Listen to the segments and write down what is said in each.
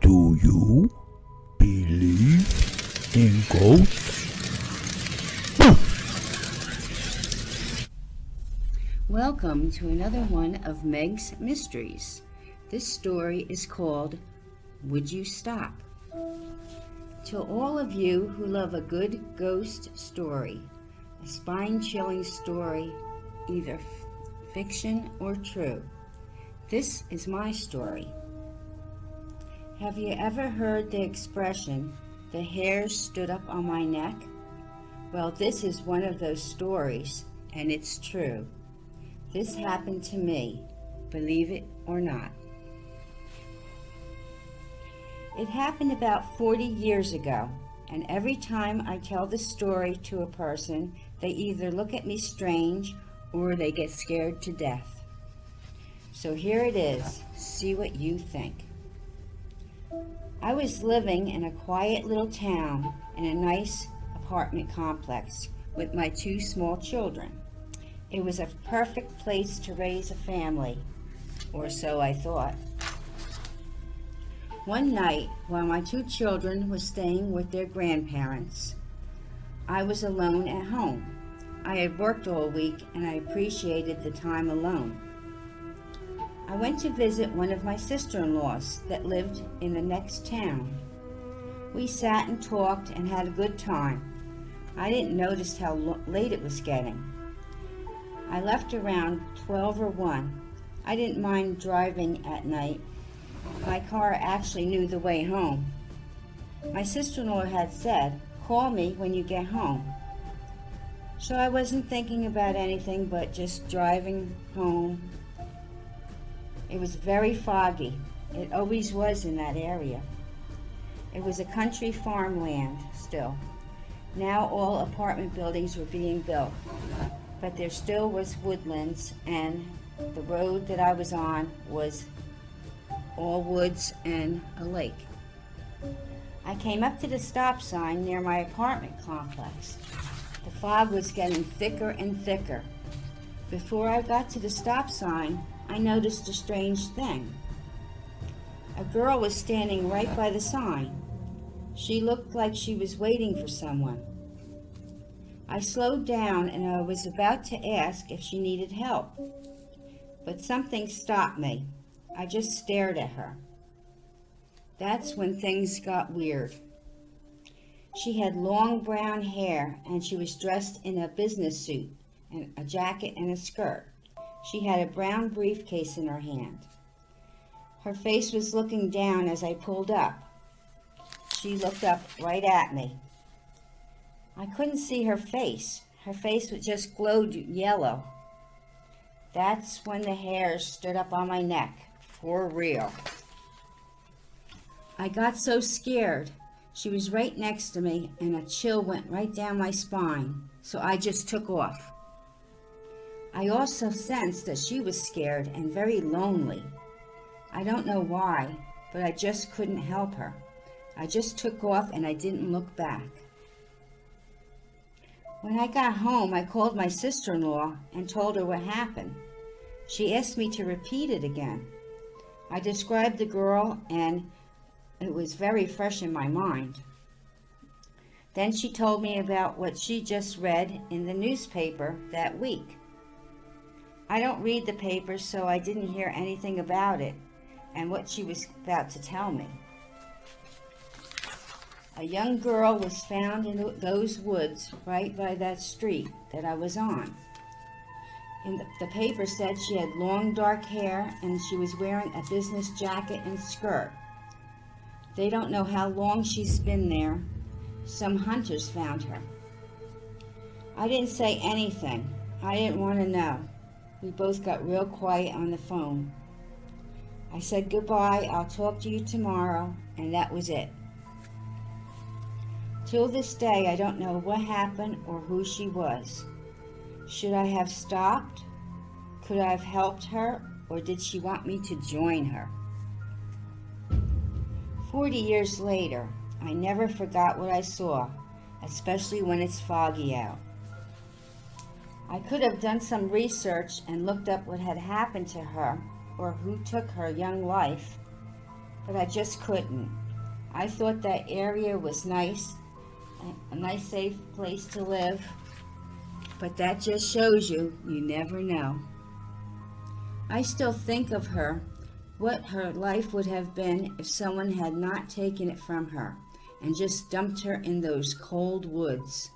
Do you believe in ghosts? Welcome to another one of Meg's Mysteries. This story is called Would You Stop? To all of you who love a good ghost story, a spine-chilling story, either fiction or true, this is my story. Have you ever heard the expression, the hairs stood up on my neck? Well, this is one of those stories, and it's true. This happened to me, believe it or not. It happened about 40 years ago, and every time I tell the story to a person, they either look at me strange or they get scared to death. So here it is, see what you think. I was living in a quiet little town in a nice apartment complex with my two small children. It was a perfect place to raise a family, or so I thought. One night, while my two children were staying with their grandparents, I was alone at home. I had worked all week and I appreciated the time alone. I went to visit one of my sister-in-laws that lived in the next town. We sat and talked and had a good time. I didn't notice how late it was getting. I left around 12 or 1. I didn't mind driving at night. My car actually knew the way home. My sister-in-law had said, "Call me when you get home." So I wasn't thinking about anything but just driving home. It was very foggy. It always was in that area. It was a country farmland still. Now all apartment buildings were being built, but there still was woodlands, and the road that I was on was all woods and a lake. I came up to the stop sign near my apartment complex. The fog was getting thicker and thicker. Before I got to the stop sign, I noticed a strange thing. A girl was standing right by the sign. She looked like she was waiting for someone. I slowed down and I was about to ask if she needed help, but something stopped me. I just stared at her. That's when things got weird. She had long brown hair and she was dressed in a business suit and a jacket and a skirt. She had a brown briefcase in her hand. Her face was looking down as I pulled up. She looked up right at me. I couldn't see her face. Her face just glowed yellow. That's when the hairs stood up on my neck, for real. I got so scared. She was right next to me and a chill went right down my spine, so I just took off. I also sensed that she was scared and very lonely. I don't know why, but I just couldn't help her. I just took off and I didn't look back. When I got home, I called my sister-in-law and told her what happened. She asked me to repeat it again. I described the girl and it was very fresh in my mind. Then she told me about what she just read in the newspaper that week. I don't read the paper, so I didn't hear anything about it and what she was about to tell me. A young girl was found in those woods right by that street that I was on. And the paper said she had long dark hair and she was wearing a business jacket and skirt. They don't know how long she's been there. Some hunters found her. I didn't say anything. I didn't want to know. We both got real quiet on the phone. I said goodbye, I'll talk to you tomorrow, and that was it. Till this day, I don't know what happened or who she was. Should I have stopped? Could I have helped her, or did she want me to join her? 40 years later, I never forgot what I saw, especially when it's foggy out. I could have done some research and looked up what had happened to her or who took her young life. but I just couldn't. I thought that area was nice, a nice safe place to live, but that just shows you never know. I still think of her, what her life would have been if someone had not taken it from her and just dumped her in those cold woods,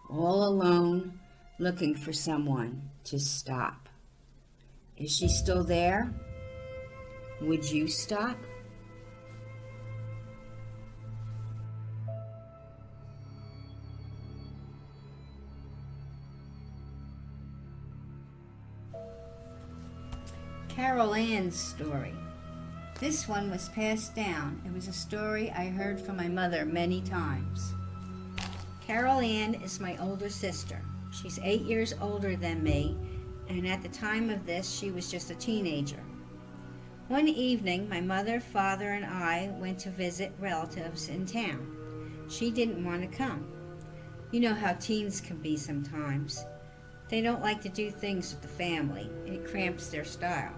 all alone, looking for someone to stop. Is she still there? Would you stop? Carol Ann's story. This one was passed down. It was a story I heard from my mother many times. Carol Ann is my older sister. She's 8 years older than me, and at the time of this, she was just a teenager. One evening, my mother, father, and I went to visit relatives in town. She didn't want to come. You know how teens can be sometimes. They don't like to do things with the family. It cramps their style.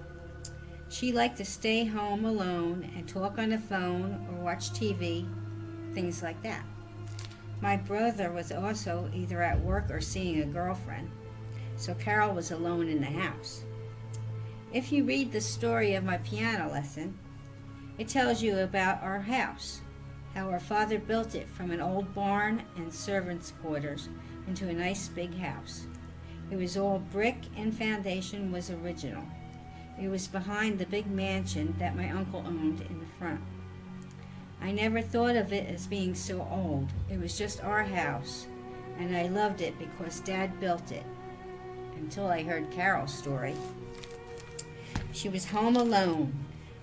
She liked to stay home alone and talk on the phone or watch TV, things like that. My brother was also either at work or seeing a girlfriend, so Carol was alone in the house. If you read the story of my piano lesson, it tells you about our house, how our father built it from an old barn and servants' quarters into a nice big house. It was all brick and foundation was original. It was behind the big mansion that my uncle owned in the front. I never thought of it as being so old. It was just our house, and I loved it because Dad built it, until I heard Carol's story. She was home alone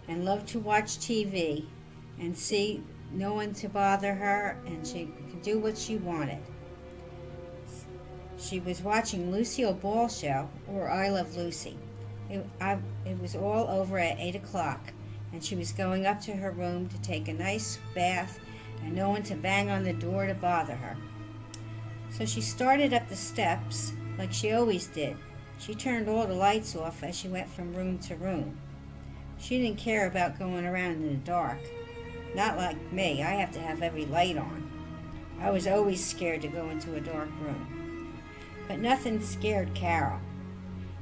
and loved to watch TV and see no one to bother her, and she could do what she wanted. She was watching Lucille Ball show, or I Love Lucy. It was all over at 8 o'clock, and she was going up to her room to take a nice bath and no one to bang on the door to bother her. So she started up the steps like she always did. She turned all the lights off as she went from room to room. She didn't care about going around in the dark. Not like me, I have to have every light on. I was always scared to go into a dark room. But nothing scared Carol.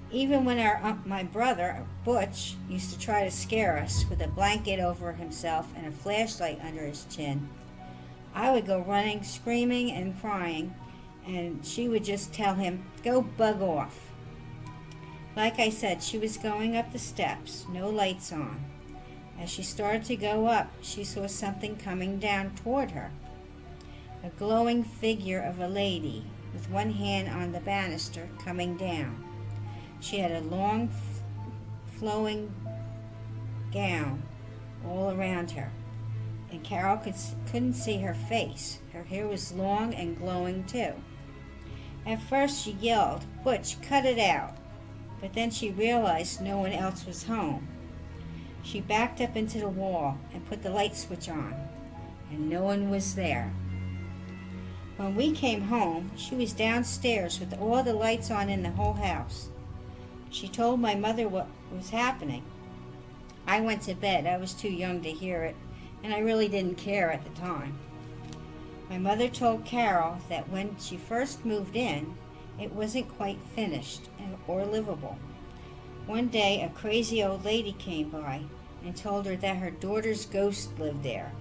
Even when my brother, Butch, used to try to scare us with a blanket over himself and a flashlight under his chin, I would go running, screaming and crying, and she would just tell him, "Go bug off." Like I said, she was going up the steps, no lights on. As she started to go up, she saw something coming down toward her. A glowing figure of a lady with one hand on the banister coming down. She had a long, flowing gown all around her, and Carol couldn't see her face. Her hair was long and glowing too. At first she yelled, "Butch, cut it out!" But then she realized no one else was home. She backed up into the wall and put the light switch on, and no one was there. When we came home, she was downstairs with all the lights on in the whole house. She told my mother what was happening. I went to bed. I was too young to hear it, and I really didn't care at the time. My mother told Carol that when she first moved in, it wasn't quite finished or livable. One day, a crazy old lady came by and told her that her daughter's ghost lived there.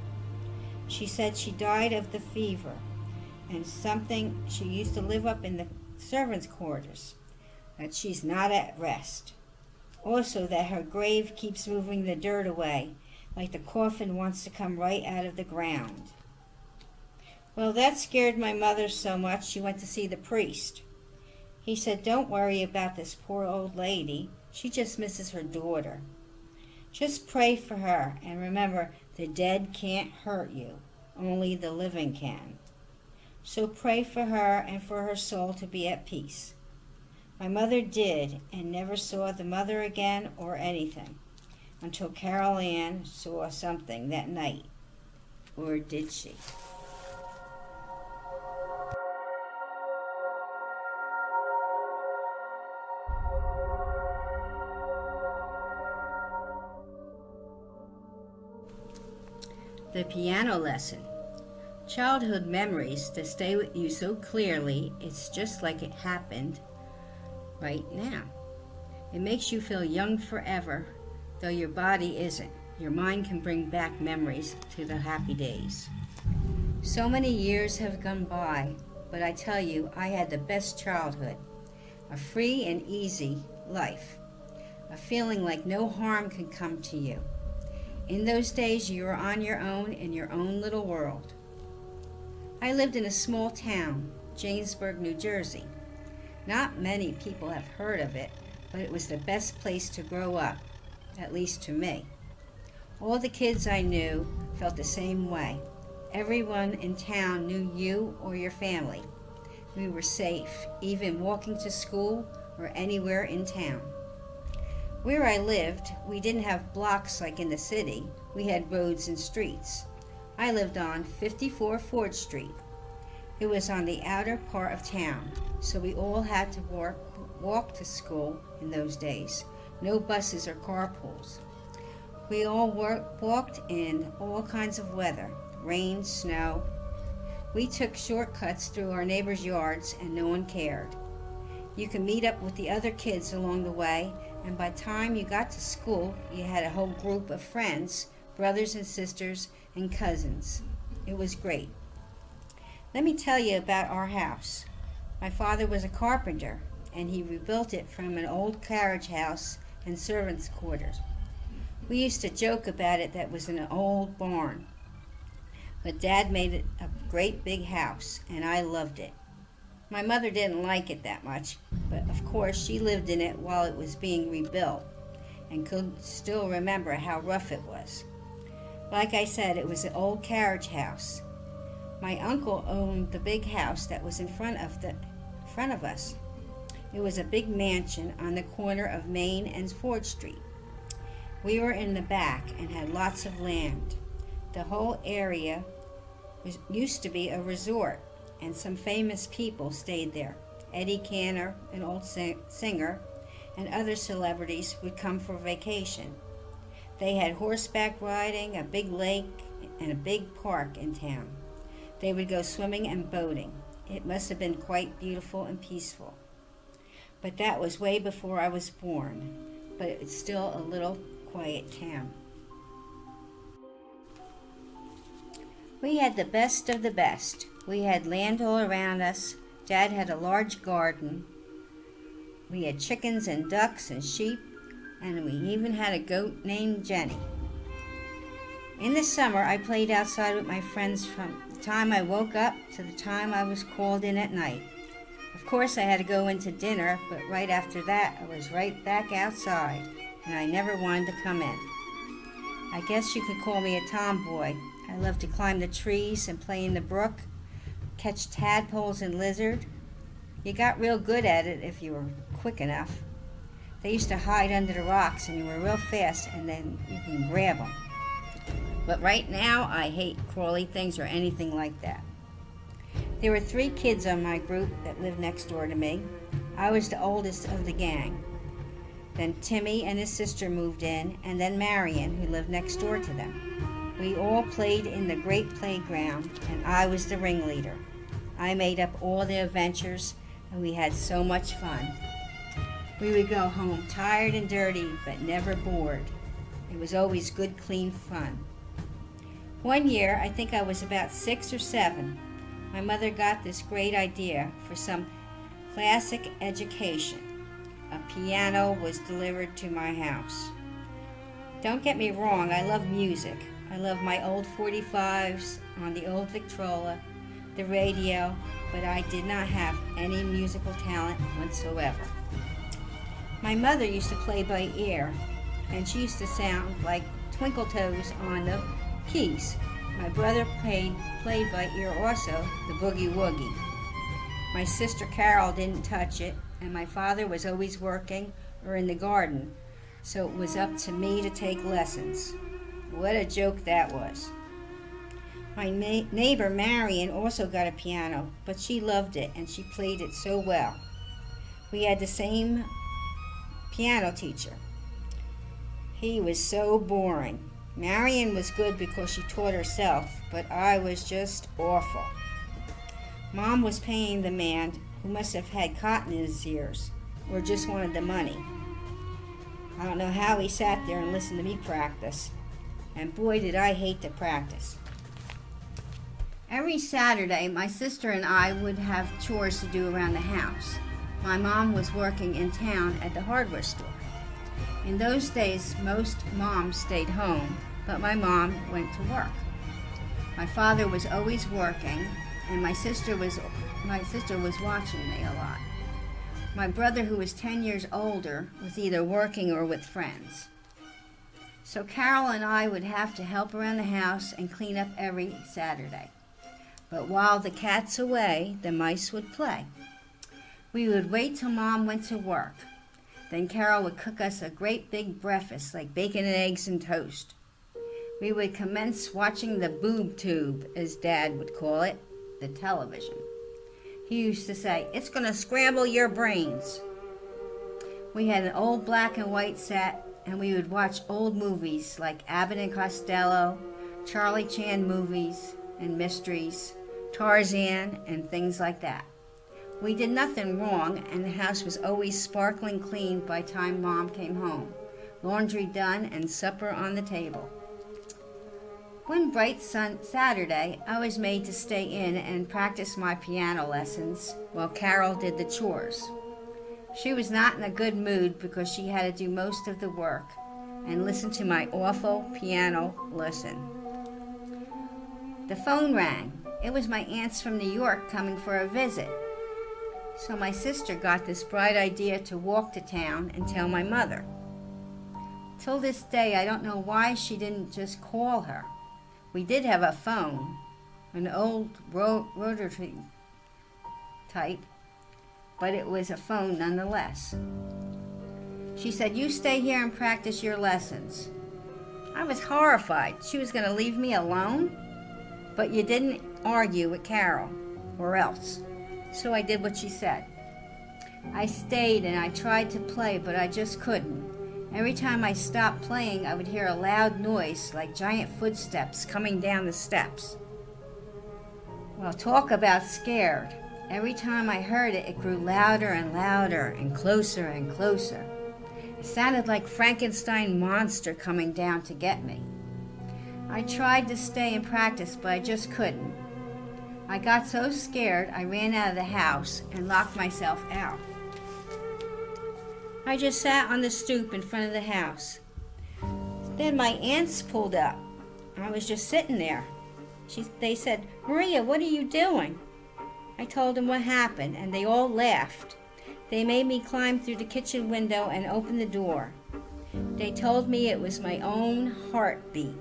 She said she died of the fever and she used to live up in the servants' quarters, that she's not at rest. Also that her grave keeps moving the dirt away, like the coffin wants to come right out of the ground. Well, that scared my mother so much she went to see the priest. He said, "Don't worry about this poor old lady. She just misses her daughter. Just pray for her, and remember, the dead can't hurt you. Only the living can. So pray for her and for her soul to be at peace." My mother did, and never saw the mother again or anything, until Carol Ann saw something that night. Or did she? The piano lesson. Childhood memories that stay with you so clearly, it's just like it happened right now. It makes you feel young forever, though your body isn't. Your mind can bring back memories to the happy days. So many years have gone by, but I tell you, I had the best childhood. A free and easy life. A feeling like no harm could come to you. In those days, you were on your own in your own little world. I lived in a small town, Jamesburg, New Jersey. Not many people have heard of it, but it was the best place to grow up, at least to me. All the kids I knew felt the same way. Everyone in town knew you or your family. We were safe, even walking to school or anywhere in town. Where I lived, we didn't have blocks like in the city. We had roads and streets. I lived on 54 Ford Street. It was on the outer part of town, so we all had to walk to school in those days. No buses or carpools. We all walked in all kinds of weather, rain, snow. We took shortcuts through our neighbors' yards and no one cared. You could meet up with the other kids along the way, and by the time you got to school, you had a whole group of friends, brothers and sisters, and cousins. It was great. Let me tell you about our house. My father was a carpenter, and he rebuilt it from an old carriage house and servants' quarters. We used to joke about it that was an old barn. But Dad made it a great big house, and I loved it. My mother didn't like it that much, but of course she lived in it while it was being rebuilt, and could still remember how rough it was. Like I said, it was an old carriage house. My uncle owned the big house that was in front of us. It was a big mansion on the corner of Main and Ford Street. We were in the back and had lots of land. The whole area used to be a resort, and some famous people stayed there. Eddie Cantor, an old singer, and other celebrities would come for vacation. They had horseback riding, a big lake, and a big park in town. They would go swimming and boating. It must have been quite beautiful and peaceful. But that was way before I was born. But it's still a little quiet town. We had the best of the best. We had land all around us. Dad had a large garden. We had chickens and ducks and sheep, and we even had a goat named Jenny. In the summer, I played outside with my friends from the time I woke up to the time I was called in at night. Of course, I had to go into dinner, but right after that, I was right back outside, and I never wanted to come in. I guess you could call me a tomboy. I loved to climb the trees and play in the brook, catch tadpoles and lizard. You got real good at it if you were quick enough. They used to hide under the rocks, and you were real fast, and then you can grab them. But right now, I hate crawly things or anything like that. There were 3 kids on my group that lived next door to me. I was the oldest of the gang. Then Timmy and his sister moved in, and then Marion, who lived next door to them. We all played in the great playground, and I was the ringleader. I made up all the adventures, and we had so much fun. We would go home tired and dirty, but never bored. It was always good, clean fun. One year, I think I was about 6 or 7, my mother got this great idea for some classic education. A piano was delivered to my house. Don't get me wrong, I love music. I love my old 45s on the old Victrola, the radio, but I did not have any musical talent whatsoever. My mother used to play by ear, and she used to sound like Twinkle Toes on the keys. My brother played by ear also, the boogie woogie. My sister Carol didn't touch it, and my father was always working or in the garden, so it was up to me to take lessons. What a joke that was. My neighbor Marion also got a piano, but she loved it and she played it so well. We had the same piano teacher. He was so boring. Marion was good because she taught herself, but I was just awful. Mom was paying the man who must have had cotton in his ears, or just wanted the money. I don't know how he sat there and listened to me practice, and boy did I hate to practice. Every Saturday, my sister and I would have chores to do around the house. My mom was working in town at the hardware store. In those days, most moms stayed home, but my mom went to work. My father was always working, and my sister was watching me a lot. My brother, who was 10 years older, was either working or with friends. So Carol and I would have to help around the house and clean up every Saturday. But while the cat's away, the mice would play. We would wait till Mom went to work. Then Carol would cook us a great big breakfast like bacon and eggs and toast. We would commence watching the boob tube, as Dad would call it, the television. He used to say, "It's going to scramble your brains." We had an old black and white set, and we would watch old movies like Abbott and Costello, Charlie Chan movies and mysteries, Tarzan, and things like that. We did nothing wrong, and the house was always sparkling clean by the time Mom came home, laundry done and supper on the table. One bright Saturday, I was made to stay in and practice my piano lessons while Carol did the chores. She was not in a good mood because she had to do most of the work and listen to my awful piano lesson. The phone rang. It was my aunts from New York coming for a visit. So my sister got this bright idea to walk to town and tell my mother. Till this day, I don't know why she didn't just call her. We did have a phone, an old rotary type, but it was a phone nonetheless. She said, "You stay here and practice your lessons." I was horrified. She was going to leave me alone? But you didn't argue with Carol, or else. So I did what she said. I stayed and I tried to play, but I just couldn't. Every time I stopped playing, I would hear a loud noise like giant footsteps coming down the steps. Well, talk about scared. Every time I heard it, it grew louder and louder and closer and closer. It sounded like Frankenstein monster coming down to get me. I tried to stay and practice, but I just couldn't. I got so scared, I ran out of the house and locked myself out. I just sat on the stoop in front of the house. Then my aunts pulled up. I was just sitting there. They said, "Maria, what are you doing?" I told them what happened, and they all laughed. They made me climb through the kitchen window and open the door. They told me it was my own heartbeat.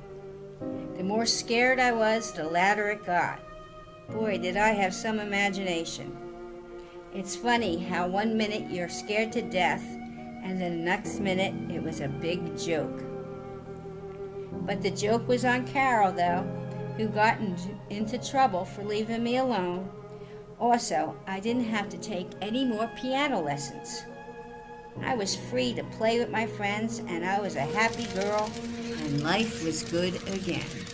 The more scared I was, the louder it got. Boy, did I have some imagination. It's funny how 1 minute you're scared to death, and then the next minute it was a big joke. But the joke was on Carol, though, who got into trouble for leaving me alone. Also, I didn't have to take any more piano lessons. I was free to play with my friends, and I was a happy girl, and life was good again.